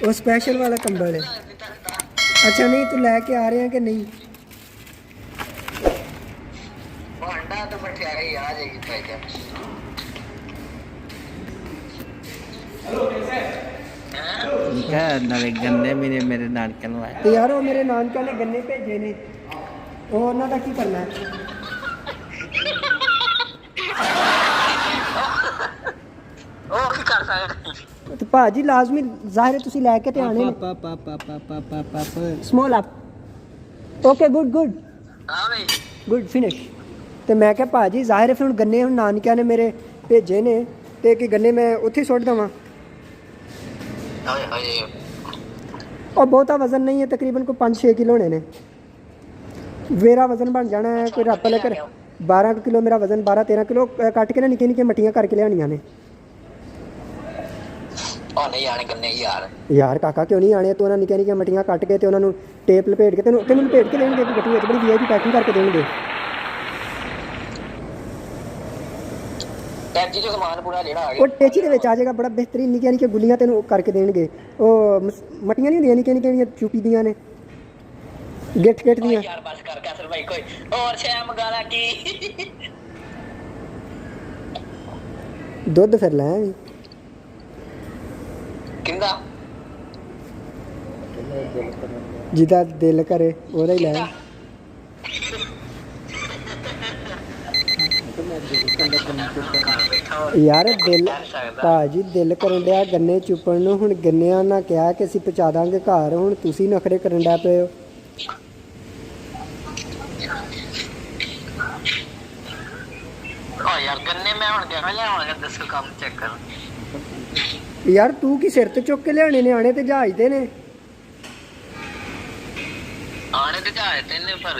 वो स्पेशल वाला कंबल है। अच्छा नहीं तू लैके आ रहे हैं कि नहीं? गन्ने मेरे नानके लवाए तो यार वो मेरे नानका ने गन्ने भेजे ने, वो उन्होंने की करना है? तो भाजी लाजमी जाहिर है तुसी लैके ते आने ने। Small up okay good good good finish. तो मैं क्या भाजी जाहिर है फिर हुण गन्ने हुण नानकिया ने मेरे भेजे ने ते कि गन्ने मैं उत्थे सुट देवां? और बहुता वजन नहीं है, तकरीबन को 5-6 किलो होने ने। मेरा वजन बन जाना है कोई रब लेकर 12 किलो मेरा वजन, 12-13 किलो कट के ना निक्की निक्की मट्टियां करके लियानियां ने। नहीं आने गन्ने यार काका क्यों नहीं आने? तो उन्होंने निक्की निक्की मट्टियां कट के ते उन्होंने टेप लपेट के तेन लपेट के देंगे गड्डी विच, बड़ी वीआईपी पैकिंग करके देंगे। टैची जो सामान पूरा जेड़ा आ गया वो टेची दे विच आ जाएगा, बड़ा बेहतरीन निक्की निक्की गुलियां तेन करके देंगे। वो मट्टियां नहीं होंदियां निक्की निक्की चुपी दियां ने, गिट गिट दियां। यार बस कर कैसल भाई कोई और शै मंगाना की दुध फिर लै किंदा जिदा दिल करे ओदा ही लै। यार दिल भाजी दिल करन दिया गन्ने चुपन नूं, हुण गन्नियां ना कहा कि असीं पहुंचा दांगे घर, हुण तुसीं नखरे करन लग पे हो। यार गन्ने मैं हुण किवें लिआवांगा दसो काम चेक कर। यार तू की सिर ते चुक के लियाने ने? आने ते जहाज ते ने। आने ते जहाज ते ने पर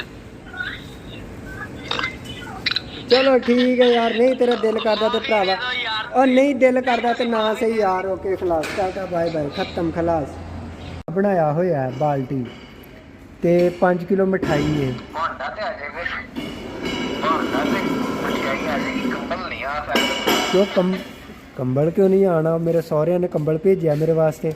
चलो ठीक है यार, नहीं तेरा दिल करदा ते भरावा, और नहीं दिल करदा ते ना सही यार। ओके खलास, टाटा बाय बाय, खत्म खलास। बनाया होया है बाल्टी ते 5 किलो मिठाई है। होंडा ते आ जाएगा, होंडा ते मिठाई आ जाएगी, कंबल नहीं आ सकदा। क्यों कंबल क्यों नहीं आना? मेरे सौहरिया ने कंबल भेजा मेरे वास्ते।